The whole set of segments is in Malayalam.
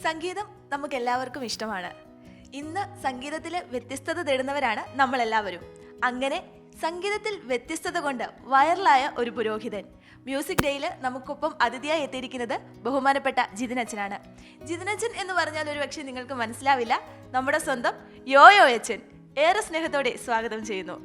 സംഗീതം നമുക്ക് എല്ലാവർക്കും ഇഷ്ടമാണ്. ഇന്ന് സംഗീതത്തിൽ വ്യത്യസ്തത തേടുന്നവരാണ് നമ്മളെല്ലാവരും. അങ്ങനെ സംഗീതത്തിൽ വ്യത്യസ്തത കൊണ്ട് വൈറലായ ഒരു പുരോഹിതൻ മ്യൂസിക് ഡേയിൽ നമുക്കൊപ്പം അതിഥിയായി എത്തിയിരിക്കുന്നത് ബഹുമാനപ്പെട്ട ജിതിനച്ചനാണ്. ജിതിനച്ചൻ എന്ന് പറഞ്ഞാൽ ഒരു പക്ഷേ നിങ്ങൾക്ക് മനസ്സിലാവില്ല, നമ്മുടെ സ്വന്തം യോയോ അച്ഛൻ. ഏറെ സ്നേഹത്തോടെ സ്വാഗതം ചെയ്യുന്നു.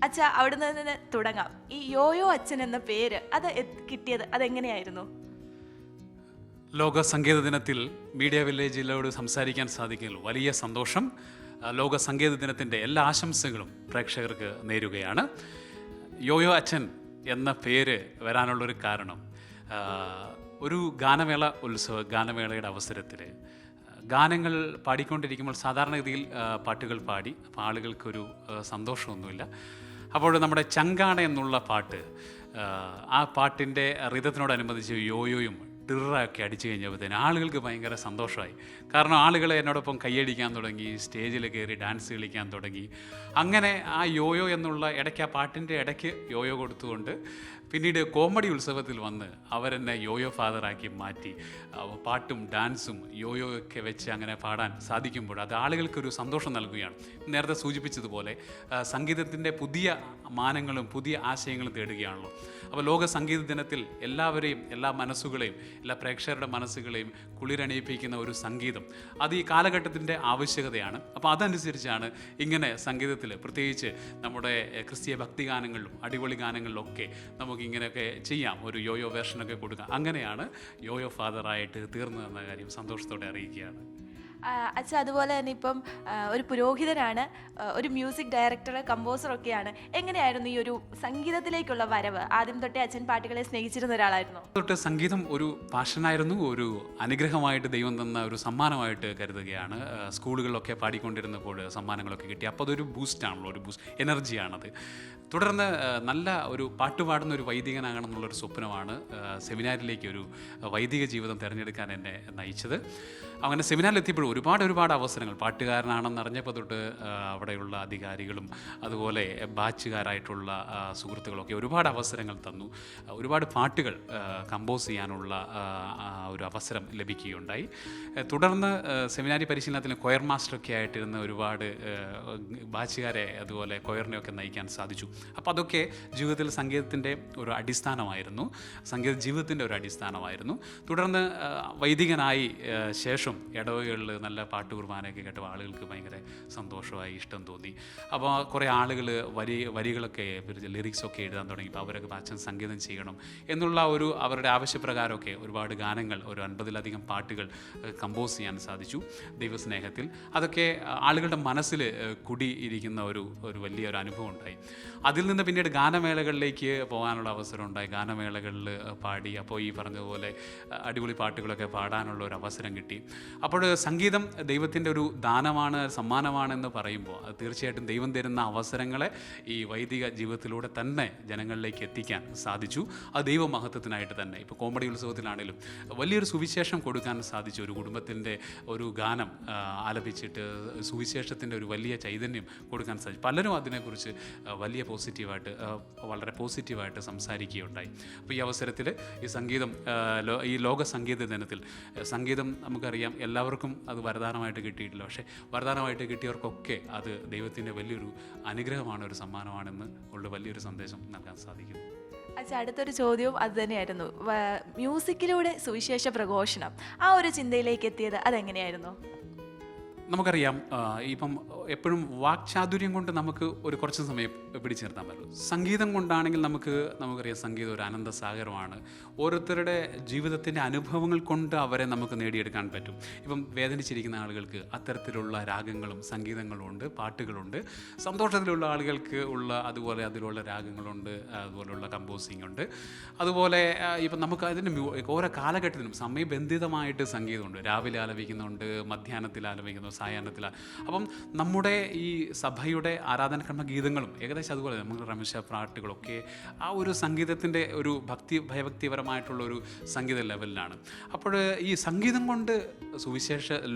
അച്ഛ, അവിടെ നിന്ന് തുടങ്ങാം. ഈ യോയോ അച്ഛൻ എന്ന പേര് അത് കിട്ടിയത് അതെങ്ങനെയായിരുന്നു? ലോക സംഗീത ദിനത്തിൽ മീഡിയ വില്ലേജിലോട് സംസാരിക്കാൻ സാധിക്കുന്നതിൽ വലിയ സന്തോഷം. ലോക സംഗീത ദിനത്തിൻ്റെ എല്ലാ ആശംസകളും പ്രേക്ഷകർക്ക് നേരുകയാണ്. യോയോ അച്ഛൻ എന്ന പേര് വരാനുള്ളൊരു കാരണം, ഒരു ഗാനമേളയുടെ അവസരത്തിൽ ഗാനങ്ങൾ പാടിക്കൊണ്ടിരിക്കുമ്പോൾ സാധാരണഗതിയിൽ പാട്ടുകൾ പാടി അപ്പോൾ ആളുകൾക്കൊരു സന്തോഷമൊന്നുമില്ല. അപ്പോൾ നമ്മുടെ ചങ്കാണ എന്നുള്ള പാട്ട്, ആ പാട്ടിൻ്റെ റിതത്തിനോടനുബന്ധിച്ച് യോയോയും ടിറൊക്കെ അടിച്ചു കഴിഞ്ഞപ്പോഴത്തേന് ആളുകൾക്ക് ഭയങ്കര സന്തോഷമായി. കാരണം ആളുകൾ എന്നോടൊപ്പം കൈയടിക്കാൻ തുടങ്ങി, സ്റ്റേജിൽ കയറി ഡാൻസ് കളിക്കാൻ തുടങ്ങി. അങ്ങനെ ആ യോയോ എന്നുള്ള ഇടയ്ക്ക്, ആ പാട്ടിൻ്റെ ഇടയ്ക്ക് യോയോ കൊടുത്തുകൊണ്ട് പിന്നീട് കോമഡി ഉത്സവത്തിൽ വന്ന് അവരെന്നെ യോയോ ഫാദറാക്കി മാറ്റി. പാട്ടും ഡാൻസും യോയോ ഒക്കെ വെച്ച് അങ്ങനെ പാടാൻ സാധിക്കുമ്പോൾ അത് ആളുകൾക്കൊരു സന്തോഷം നൽകുകയാണ്. നേരത്തെ സൂചിപ്പിച്ചതുപോലെ സംഗീതത്തിൻ്റെ പുതിയ മാനങ്ങളും പുതിയ ആശയങ്ങളും തേടുകയാണല്ലോ. അപ്പോൾ ലോക സംഗീത ദിനത്തിൽ എല്ലാവരെയും, എല്ലാ മനസ്സുകളെയും, എല്ലാ പ്രേക്ഷകരുടെ മനസ്സുകളെയും കുളിരണിയിപ്പിക്കുന്ന ഒരു സംഗീതം, അത് ഈ കാലഘട്ടത്തിൻ്റെ ആവശ്യകതയാണ്. അപ്പോൾ അതനുസരിച്ചാണ് ഇങ്ങനെ സംഗീതത്തിൽ, പ്രത്യേകിച്ച് നമ്മുടെ ക്രിസ്തീയ ഭക്തിഗാനങ്ങളിലും അടിപൊളി ഗാനങ്ങളിലൊക്കെ നമുക്ക് ഇങ്ങനെയൊക്കെ ചെയ്യാം, ഒരു യോയോ വേർഷനൊക്കെ കൊടുക്കാം. അങ്ങനെയാണ് യോയോ ഫാദറായിട്ട് തീർന്നതെന്ന കാര്യം സന്തോഷത്തോടെ അറിയിക്കുകയാണ്. അച്ഛ, അതുപോലെ തന്നെ ഇപ്പം ഒരു പുരോഹിതനാണ്, ഒരു മ്യൂസിക് ഡയറക്ടർ, കമ്പോസറൊക്കെയാണ്. എങ്ങനെയായിരുന്നു ഈ ഒരു സംഗീതത്തിലേക്കുള്ള വരവ്? ആദ്യം തൊട്ടേ അച്ഛൻ പാട്ടുകളെ സ്നേഹിച്ചിരുന്ന ഒരാളായിരുന്നു. തൊട്ട് സംഗീതം ഒരു പാഷനായിരുന്നു, ഒരു അനുഗ്രഹമായിട്ട് ദൈവം തന്ന ഒരു സമ്മാനമായിട്ട് കരുതുകയാണ്. സ്കൂളുകളിലൊക്കെ പാടിക്കൊണ്ടിരുന്നപ്പോൾ സമ്മാനങ്ങളൊക്കെ കിട്ടി. അപ്പോൾ അതൊരു ബൂസ്റ്റാണല്ലോ, ഒരു എനർജിയാണത്. തുടർന്ന് നല്ല ഒരു പാട്ടുപാടുന്ന ഒരു വൈദികനാകണം എന്നുള്ളൊരു സ്വപ്നമാണ് സെമിനാരിലേക്ക് ഒരു വൈദിക ജീവിതം തിരഞ്ഞെടുക്കാൻ എന്നെ നയിച്ചത്. അങ്ങനെ സെമിനാറിൽ എത്തിയപ്പോഴും ഒരുപാട് അവസരങ്ങൾ, പാട്ടുകാരനാണെന്ന് അറിഞ്ഞപ്പോൾ തൊട്ട് അവിടെയുള്ള അധികാരികളും അതുപോലെ ബാച്ചുകാരായിട്ടുള്ള സുഹൃത്തുക്കളൊക്കെ ഒരുപാട് അവസരങ്ങൾ തന്നു. ഒരുപാട് പാട്ടുകൾ കമ്പോസ് ചെയ്യാനുള്ള ഒരു അവസരം ലഭിക്കുകയുണ്ടായി. തുടർന്ന് സെമിനാരി പരിശീലനത്തിന് കൊയർ മാസ്റ്ററൊക്കെ ആയിട്ടിരുന്ന ഒരുപാട് ബാച്ചുകാരെ അതുപോലെ കൊയറിനെയൊക്കെ നയിക്കാൻ സാധിച്ചു. അപ്പോൾ അതൊക്കെ ജീവിതത്തിൽ സംഗീതത്തിൻ്റെ ഒരു അടിസ്ഥാനമായിരുന്നു, സംഗീത ജീവിതത്തിൻ്റെ ഒരു അടിസ്ഥാനമായിരുന്നു. തുടർന്ന് വൈദികനായി ശേഷം ഇടവകളിൽ നല്ല പാട്ട് കുർബാനയൊക്കെ കേട്ടപ്പോൾ ആളുകൾക്ക് ഭയങ്കര സന്തോഷമായി, ഇഷ്ടം തോന്നി. അപ്പോൾ കുറേ ആളുകൾ വരികളൊക്കെ, ലിറിക്സൊക്കെ എഴുതാൻ തുടങ്ങിയപ്പോൾ അവരൊക്കെ അച്ഛൻ സംഗീതം ചെയ്യണം എന്നുള്ള ഒരു അവരുടെ ആവശ്യപ്രകാരമൊക്കെ ഒരുപാട് ഗാനങ്ങൾ, ഒരു 50-ലധികം പാട്ടുകൾ കമ്പോസ് ചെയ്യാൻ സാധിച്ചു ദൈവസ്നേഹത്തിൽ. അതൊക്കെ ആളുകളുടെ മനസ്സിൽ കുടിയിരിക്കുന്ന ഒരു വലിയൊരു അനുഭവം ഉണ്ടായി. അതിൽ നിന്ന് പിന്നീട് ഗാനമേളകളിലേക്ക് പോകാനുള്ള അവസരം ഉണ്ടായി. ഗാനമേളകളിൽ പാടി, അപ്പോൾ ഈ പറഞ്ഞതുപോലെ അടിപൊളി പാട്ടുകളൊക്കെ പാടാനുള്ള ഒരു അവസരം കിട്ടി. അപ്പോൾ സംഗീതം ദൈവത്തിൻ്റെ ഒരു ദാനമാണ്, സമ്മാനമാണെന്ന് പറയുമ്പോൾ അത് തീർച്ചയായിട്ടും ദൈവം തരുന്ന അവസരങ്ങളെ ഈ വൈദിക ജീവിതത്തിലൂടെ തന്നെ ജനങ്ങളിലേക്ക് എത്തിക്കാൻ സാധിച്ചു. അത് ദൈവമഹത്വത്തിനായിട്ട് തന്നെ. ഇപ്പോൾ കോമഡി ഉത്സവത്തിലാണെങ്കിലും വലിയൊരു സുവിശേഷം കൊടുക്കാൻ സാധിച്ചു. ഒരു കുടുംബത്തിൻ്റെ ഒരു ഗാനം ആലപിച്ചിട്ട് സുവിശേഷത്തിൻ്റെ ഒരു വലിയ ചൈതന്യം കൊടുക്കാൻ സാധിച്ചു. പലരും അതിനെക്കുറിച്ച് വളരെ പോസിറ്റീവായിട്ട് സംസാരിക്കുകയുണ്ടായി. അപ്പോൾ ഈ അവസരത്തിൽ ഈ സംഗീതം, ഈ ലോക സംഗീത ദിനത്തിൽ സംഗീതം നമുക്കറിയാം എല്ലാവർക്കും അത് വരദാനമായിട്ട് കിട്ടിയിട്ടില്ല. പക്ഷേ വരദാനമായിട്ട് കിട്ടിയവർക്കൊക്കെ അത് ദൈവത്തിൻ്റെ വലിയൊരു അനുഗ്രഹമാണ്, ഒരു സമ്മാനമാണെന്ന് ഉള്ള വലിയൊരു സന്ദേശം നൽകാൻ സാധിക്കുന്നു. അച്ഛാ, അടുത്തൊരു ചോദ്യവും അത് തന്നെയായിരുന്നു. മ്യൂസിക്കിലൂടെ സുവിശേഷ പ്രഘോഷണം, ആ ഒരു ചിന്തയിലേക്ക് എത്തിയത് അതെങ്ങനെയായിരുന്നു? നമുക്കറിയാം, ഇപ്പം എപ്പോഴും വാക്ചാതുര്യം കൊണ്ട് നമുക്ക് ഒരു കുറച്ച് സമയം പിടിച്ചു നിർത്താൻ പറ്റും. സംഗീതം കൊണ്ടാണെങ്കിൽ നമുക്കറിയാം സംഗീതം ഒരു അനന്തസാഗരമാണ്. ഓരോരുത്തരുടെ ജീവിതത്തിൻ്റെ അനുഭവങ്ങൾ കൊണ്ട് അവരെ നമുക്ക് നേടിയെടുക്കാൻ പറ്റും. ഇപ്പം വേദനിച്ചിരിക്കുന്ന ആളുകൾക്ക് അത്തരത്തിലുള്ള രാഗങ്ങളും സംഗീതങ്ങളും ഉണ്ട്, പാട്ടുകളുണ്ട്. സന്തോഷത്തിലുള്ള ആളുകൾക്ക് അതുപോലെ അതിലുള്ള രാഗങ്ങളുണ്ട്, അതുപോലെയുള്ള കമ്പോസിങ് ഉണ്ട്. അതുപോലെ ഇപ്പം നമുക്ക് അതിൻ്റെ ഓരോ കാലഘട്ടത്തിനും സമയബന്ധിതമായിട്ട് സംഗീതമുണ്ട്. രാവിലെ ആലപിക്കുന്നുണ്ട്, മധ്യാഹ്നത്തിൽ ആലപിക്കുന്നു, സായാഹ്നത്തിൽ. അപ്പം നമ്മുടെ ഈ സഭയുടെ ആരാധനക്രമ ഗീതങ്ങളും ഏകദേശം അതുപോലെ നമുക്ക് റമേശ പാട്ടുകളൊക്കെ ആ ഒരു സംഗീതത്തിൻ്റെ ഒരു ഭയഭക്തിപരമായിട്ടുള്ള ഒരു സംഗീത ലെവലിലാണ്. അപ്പോൾ ഈ സംഗീതം കൊണ്ട്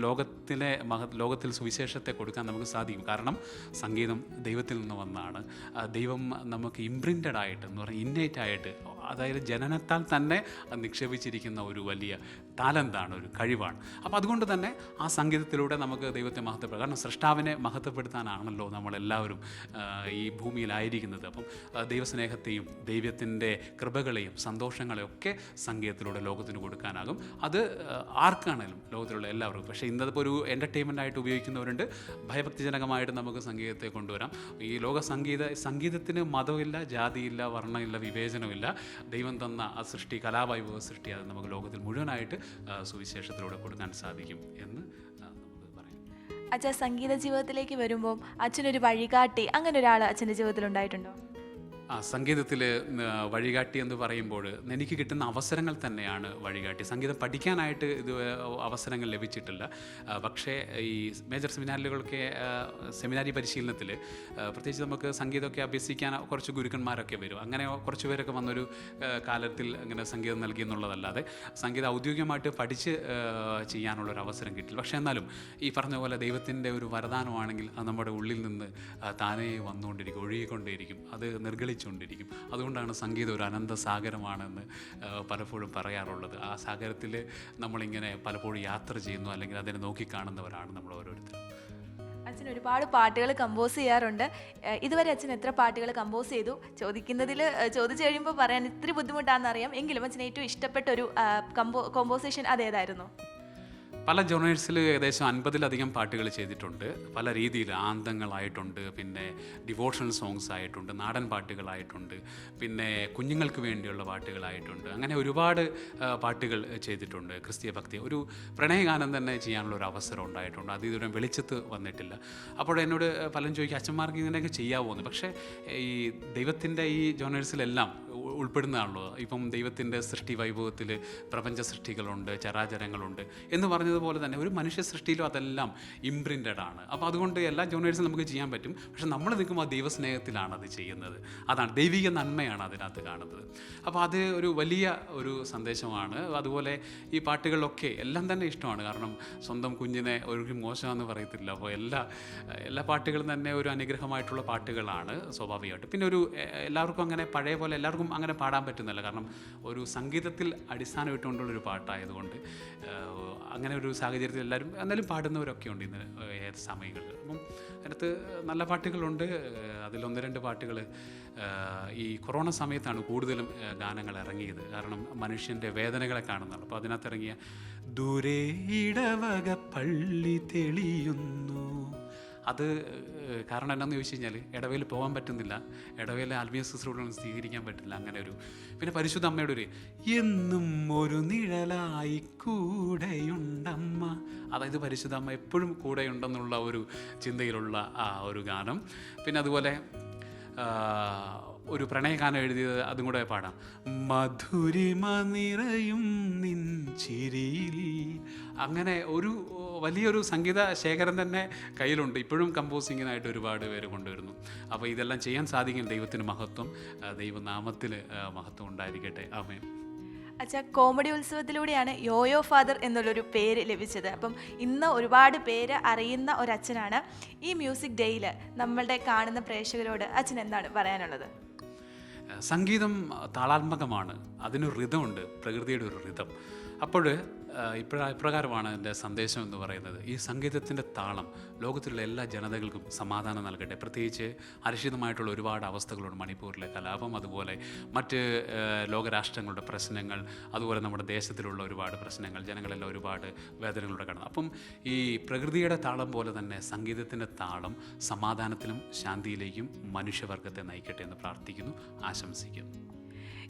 ലോകത്തിൽ സുവിശേഷത്തെ കൊടുക്കാൻ നമുക്ക് സാധിക്കും. കാരണം സംഗീതം ദൈവത്തിൽ നിന്ന് വന്നതാണ്. ദൈവം നമുക്ക് ഇംപ്രിൻറ്റഡ് ആയിട്ട് എന്ന് പറഞ്ഞാൽ ഇന്നേറ്റ് ആയിട്ട് അതായത് ജനനത്താൽ തന്നെ നിക്ഷേപിച്ചിരിക്കുന്ന ഒരു വലിയ ടാലൻ്റാണ്, ഒരു കഴിവാണ്. അപ്പോൾ അതുകൊണ്ട് തന്നെ ആ സംഗീതത്തിലൂടെ നമുക്ക് ദൈവത്തെ മഹത്വപ്പെടുത്താം. കാരണം സൃഷ്ടാവിനെ മഹത്വപ്പെടുത്താനാണല്ലോ നമ്മളെല്ലാവരും ഈ ഭൂമിയിലായിരിക്കുന്നത്. അപ്പം ദൈവസ്നേഹത്തെയും ദൈവത്തിൻ്റെ കൃപകളെയും സന്തോഷങ്ങളെയും ഒക്കെ സംഗീതത്തിലൂടെ ലോകത്തിന് കൊടുക്കാനാകും. അത് ആർക്കാണെങ്കിലും ലോകത്തിലുള്ള എല്ലാവർക്കും. പക്ഷേ ഇന്നതിപ്പോൾ ഒരു എൻ്റർടൈൻമെൻ്റായിട്ട് ഉപയോഗിക്കുന്നവരുണ്ട്. ഭയഭക്തിജനകമായിട്ട് നമുക്ക് സംഗീതത്തെ കൊണ്ടുവരാം. ഈ സംഗീതത്തിന് മതമില്ല, ജാതിയില്ല, വർണ്ണമില്ല, വിവേചനമില്ല. ദൈവം തന്ന ആ സൃഷ്ടി, കലാവൈഭവ സൃഷ്ടി, അത് നമുക്ക് ലോകത്തിൽ മുഴുവനായിട്ട് സുവിശേഷത്തിലൂടെ കൊടുക്കാൻ സാധിക്കും എന്ന് നമുക്ക് പറയാം. അച്ഛാ, സംഗീത ജീവിതത്തിലേക്ക് വരുമ്പോൾ അച്ഛനൊരു വഴികാട്ടി അങ്ങനെ ഒരാൾ അച്ഛൻ്റെ ജീവിതത്തിൽ ഉണ്ടായിട്ടുണ്ടോ? സംഗീതത്തിൽ വഴികാട്ടി എന്ന് പറയുമ്പോൾ എനിക്ക് കിട്ടുന്ന അവസരങ്ങൾ തന്നെയാണ് വഴികാട്ടി. സംഗീതം പഠിക്കാനായിട്ട് ഇത് അവസരങ്ങൾ ലഭിച്ചിട്ടില്ല. പക്ഷേ ഈ മേജർ സെമിനാറികളൊക്കെ സെമിനാരി പരിശീലനത്തിൽ പ്രത്യേകിച്ച് നമുക്ക് സംഗീതമൊക്കെ അഭ്യസിക്കാൻ കുറച്ച് ഗുരുക്കന്മാരൊക്കെ വരും. അങ്ങനെ കുറച്ച് പേരൊക്കെ വന്നൊരു കാലത്തിൽ അങ്ങനെ സംഗീതം നൽകി എന്നുള്ളതല്ലാതെ സംഗീതം ഔദ്യോഗികമായിട്ട് പഠിച്ച് ചെയ്യാനുള്ളൊരു അവസരം കിട്ടില്ല. പക്ഷേ എന്നാലും ഈ പറഞ്ഞ പോലെ ദൈവത്തിൻ്റെ ഒരു വരദാനമാണെങ്കിൽ അത് നമ്മുടെ ഉള്ളിൽ നിന്ന് താനേ വന്നുകൊണ്ടിരിക്കും, ഒഴുകിക്കൊണ്ടേയിരിക്കും, അത് നിർഗളിച്ചുകൊണ്ടിരിക്കും. അതുകൊണ്ടാണ് സംഗീതം ഒരു അനന്ത സാഗരമാണെന്ന് പലപ്പോഴും പറയാറുള്ളത്. ആ സാഗരത്തിൽ നമ്മളിങ്ങനെ പലപ്പോഴും യാത്ര ചെയ്യുന്നു, അല്ലെങ്കിൽ അതിനെ നോക്കിക്കാണുന്നവരാണ് നമ്മൾ ഓരോരുത്തരും. അച്ഛൻ ഒരുപാട് പാട്ടുകൾ കമ്പോസ് ചെയ്യാറുണ്ട്. ഇതുവരെ അച്ഛൻ എത്ര പാട്ടുകൾ കമ്പോസ് ചെയ്തു? ചോദിച്ചു കഴിയുമ്പോൾ പറയാൻ ഇത്തിരി ബുദ്ധിമുട്ടാണെന്നറിയാം. എങ്കിലും അച്ഛൻ ഏറ്റവും ഇഷ്ടപ്പെട്ട ഒരു കോമ്പോസിഷൻ അതേതായിരുന്നു? പല ജോണേഴ്സിൽ ഏകദേശം 50-ലധികം പാട്ടുകൾ ചെയ്തിട്ടുണ്ട്. പല രീതിയിൽ ആന്തങ്ങളായിട്ടുണ്ട്, പിന്നെ ഡിവോഷണൽ സോങ്സ് ആയിട്ടുണ്ട്, നാടൻ പാട്ടുകളായിട്ടുണ്ട്, പിന്നെ കുഞ്ഞുങ്ങൾക്ക് വേണ്ടിയുള്ള പാട്ടുകളായിട്ടുണ്ട്. അങ്ങനെ ഒരുപാട് പാട്ടുകൾ ചെയ്തിട്ടുണ്ട്. ക്രിസ്തീയ ഭക്തി ഒരു പ്രണയഗാനം തന്നെ ചെയ്യാനുള്ള ഒരു അവസരം ഉണ്ടായിട്ടുണ്ട്. അത് ഇതുവരെ വെളിച്ചത്ത് വന്നിട്ടില്ല. അപ്പോൾ എന്നോട് പലരും ചോദിക്കും അച്ഛന്മാർക്ക് ഇങ്ങനെയൊക്കെ ചെയ്യാമോ എന്ന്. പക്ഷേ ഈ ദൈവത്തിൻ്റെ ഈ ജോണേഴ്സിലെല്ലാം ഉൾപ്പെടുന്നതാണല്ലോ. ഇപ്പം ദൈവത്തിൻ്റെ സൃഷ്ടി വൈഭവത്തിൽ പ്രപഞ്ച സൃഷ്ടികളുണ്ട്, ചരാചരങ്ങളുണ്ട് എന്ന് പറഞ്ഞതുപോലെ തന്നെ ഒരു മനുഷ്യ സൃഷ്ടിയിലും അതെല്ലാം ഇംപ്രിൻറ്റഡ് ആണ്. അപ്പോൾ അതുകൊണ്ട് എല്ലാ ജോണേഴ്സും നമുക്ക് ചെയ്യാൻ പറ്റും. പക്ഷെ നമ്മൾ നിൽക്കുമ്പോൾ ആ ദൈവസ്നേഹത്തിലാണ് അത് ചെയ്യുന്നത്. അതാണ് ദൈവിക നന്മയാണ് അതിനകത്ത് കാണുന്നത്. അപ്പോൾ അത് ഒരു വലിയ ഒരു സന്ദേശമാണ്. അതുപോലെ ഈ പാട്ടുകളിലൊക്കെ എല്ലാം തന്നെ ഇഷ്ടമാണ്. കാരണം സ്വന്തം കുഞ്ഞിനെ ഒരു മോശമെന്ന് പറയത്തില്ല. അപ്പോൾ എല്ലാ പാട്ടുകളും തന്നെ ഒരു അനുഗ്രഹമായിട്ടുള്ള പാട്ടുകളാണ് സ്വാഭാവികമായിട്ട്. പിന്നെ എല്ലാവർക്കും അങ്ങനെ പഴയ പോലെ എല്ലാവർക്കും അങ്ങനെ പാടാൻ പറ്റുന്നില്ല. കാരണം ഒരു സംഗീതത്തിൽ അടിസ്ഥാനം ഇട്ടുകൊണ്ടുള്ളൊരു പാട്ടായതുകൊണ്ട് അങ്ങനെ ഒരു സാഹചര്യത്തിൽ എല്ലാവരും എന്നാലും പാടുന്നവരൊക്കെ ഉണ്ട് ഇന്ന് ഏത് സമയങ്ങളിൽ. അപ്പം അതിനകത്ത് നല്ല പാട്ടുകളുണ്ട്. അതിലൊന്ന് രണ്ട് പാട്ടുകൾ ഈ കൊറോണ സമയത്താണ് കൂടുതലും ഗാനങ്ങൾ ഇറങ്ങിയത്. കാരണം മനുഷ്യൻ്റെ വേദനകളെ കാണുന്നതാണ്. അപ്പോൾ അതിനകത്ത് ഇറങ്ങിയ ദൂരെ ഇടവക പള്ളി തെളിയുന്നു, അത് കാരണം എന്താണെന്ന് ചോദിച്ചു കഴിഞ്ഞാൽ ഇടവയിൽ പോകാൻ പറ്റുന്നില്ല, ഇടവയിലെ ആത്മീയ ശുശ്രൂഷകളൊന്നും സ്വീകരിക്കാൻ പറ്റില്ല. അങ്ങനെ പിന്നെ പരിശുദ്ധ അമ്മയുടെ എന്നും ഒരു നിഴലായി കൂടെയുണ്ടമ്മ, അതായത് പരിശുദ്ധ അമ്മ എപ്പോഴും കൂടെയുണ്ടെന്നുള്ള ഒരു ചിന്തയിലുള്ള ആ ഒരു ഗാനം. പിന്നെ അതുപോലെ ഒരു പ്രണയഗാനം എഴുതിയത് അതും കൂടെ പാടാം. മധുരിമ നിറയും നിൻ ചിരിയിൽ. അങ്ങനെ ഒരു വലിയൊരു സംഗീത ശേഖരം തന്നെ കയ്യിലുണ്ട്. ഇപ്പോഴും കമ്പോസിങ്ങിനായിട്ട് ഒരുപാട് പേര് കൊണ്ടുവരുന്നു. അപ്പോൾ ഇതെല്ലാം ചെയ്യാൻ സാധിക്കും. ദൈവത്തിന് മഹത്വം, ദൈവനാമത്തിൽ മഹത്വം ഉണ്ടായിരിക്കട്ടെ. ആമേൻ. അച്ഛാ, കോമഡി ഉത്സവത്തിലൂടെയാണ് യോയോ ഫാദർ എന്നുള്ളൊരു പേര് ലഭിച്ചത്. അപ്പം ഇന്ന് ഒരുപാട് പേര് അറിയുന്ന ഒരച്ഛനാണ്. ഈ മ്യൂസിക് ഡേയിൽ നമ്മളുടെ കാണുന്ന പ്രേക്ഷകരോട് അച്ഛൻ എന്താണ് പറയാനുള്ളത്? സംഗീതം താളാത്മകമാണ്, അതിനൊരു റിതമുണ്ട്, പ്രകൃതിയുടെ ഒരു റിതം. അപ്പോൾ ഇപ്രകാരമാണ് എൻ്റെ സന്ദേശം എന്ന് പറയുന്നത്. ഈ സംഗീതത്തിൻ്റെ താളം ലോകത്തിലുള്ള എല്ലാ ജനതകൾക്കും സമാധാനം നൽകട്ടെ. പ്രത്യേകിച്ച് അരക്ഷിതമായിട്ടുള്ള ഒരുപാട് അവസ്ഥകളുണ്ട്. മണിപ്പൂരിലെ കലാപം, അതുപോലെ മറ്റ് ലോകരാഷ്ട്രങ്ങളുടെ പ്രശ്നങ്ങൾ, അതുപോലെ നമ്മുടെ ദേശത്തിലുള്ള ഒരുപാട് പ്രശ്നങ്ങൾ, ജനങ്ങളെല്ലാം ഒരുപാട് വേദനകളുടെ കടന്നു. അപ്പം ഈ പ്രകൃതിയുടെ താളം പോലെ തന്നെ സംഗീതത്തിൻ്റെ താളം സമാധാനത്തിലും ശാന്തിയിലേക്കും മനുഷ്യവർഗത്തെ നയിക്കട്ടെ എന്ന് പ്രാർത്ഥിക്കുന്നു, ആശംസിക്കുന്നു.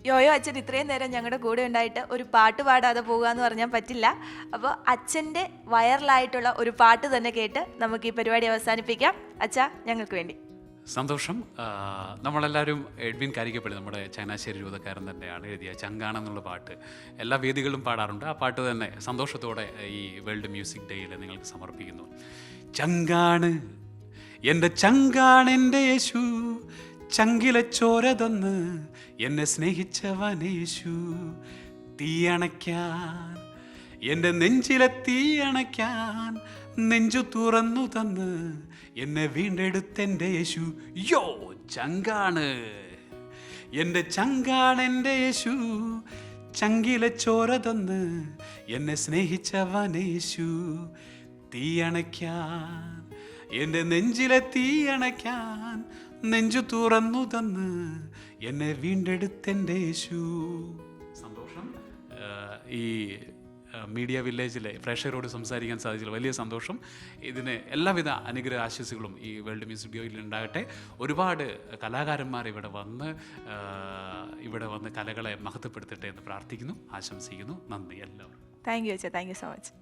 യോയോ അച്ഛൻ ഇത്രയും നേരം ഞങ്ങളുടെ കൂടെ ഉണ്ടായിട്ട് ഒരു പാട്ട് പാടാതെ പോകുക എന്ന് പറഞ്ഞാൽ പറ്റില്ല. അപ്പോൾ അച്ഛൻ്റെ വൈറലായിട്ടുള്ള ഒരു പാട്ട് തന്നെ കേട്ട് നമുക്ക് ഈ പരിപാടി അവസാനിപ്പിക്കാം. അച്ഛാ, ഞങ്ങൾക്ക് വേണ്ടി. സന്തോഷം. നമ്മളെല്ലാവരും എഡ്വിൻ കാരിക്കപ്പള്ളി, നമ്മുടെ ചങ്ങനാശ്ശേരി രൂപക്കാരൻ തന്നെയാണ് എഴുതിയ ചങ്കാണെന്നുള്ള പാട്ട് എല്ലാ വേദികളിലും പാടാറുണ്ട്. ആ പാട്ട് തന്നെ സന്തോഷത്തോടെ ഈ വേൾഡ് മ്യൂസിക് ഡേയിൽ നിങ്ങൾക്ക് സമർപ്പിക്കുന്നു. ചങ്കാണ് എൻ്റെ ചങ്കാണ് എൻ്റെ യേശു, ചങ്കിലെ ചോര തന്ന് എന്നെ സ്നേഹിച്ചവനേശു, തീയണയ്ക്കാൻ എൻ്റെ നെഞ്ചിലെ തീയണയ്ക്കാൻ നെഞ്ചു തുറന്നു തന്ന് എന്നെ വീണ്ടെടുത്തെൻ്റെ യേശു. യോ ചങ്കാണ് എൻ്റെ ചങ്കാണെൻ്റെ യേശു, ചങ്കിലെ ചോര തന്ന് എന്നെ സ്നേഹിച്ചവനേശു. തീയണയ്ക്കാൻ, എൻ്റെ നെഞ്ചിലെ തീയണയ്ക്കാൻ നെഞ്ചു തുറന്നു തന്ന് എന്നെ വീണ്ടെടുത്തെൻ്റെ യേശു. സന്തോഷം. ഈ മീഡിയ വില്ലേജിലെ പ്രേക്ഷകരോട് സംസാരിക്കാൻ സാധിച്ചതിൽ വലിയ സന്തോഷം. ഇതിന് എല്ലാവിധ അനുഗ്രഹ ആശംസകളും ഈ വേൾഡ് മ്യൂസിക് സ്റ്റുഡിയോയിൽ ഉണ്ടാകട്ടെ. ഒരുപാട് കലാകാരന്മാർ ഇവിടെ വന്ന് കലകളെ മഹത്വപ്പെടുത്തട്ടെ എന്ന് പ്രാർത്ഥിക്കുന്നു, ആശംസിക്കുന്നു. നന്ദി എല്ലാവർക്കും. താങ്ക് യു അച്ഛാ, താങ്ക് യു സോ മച്ച്.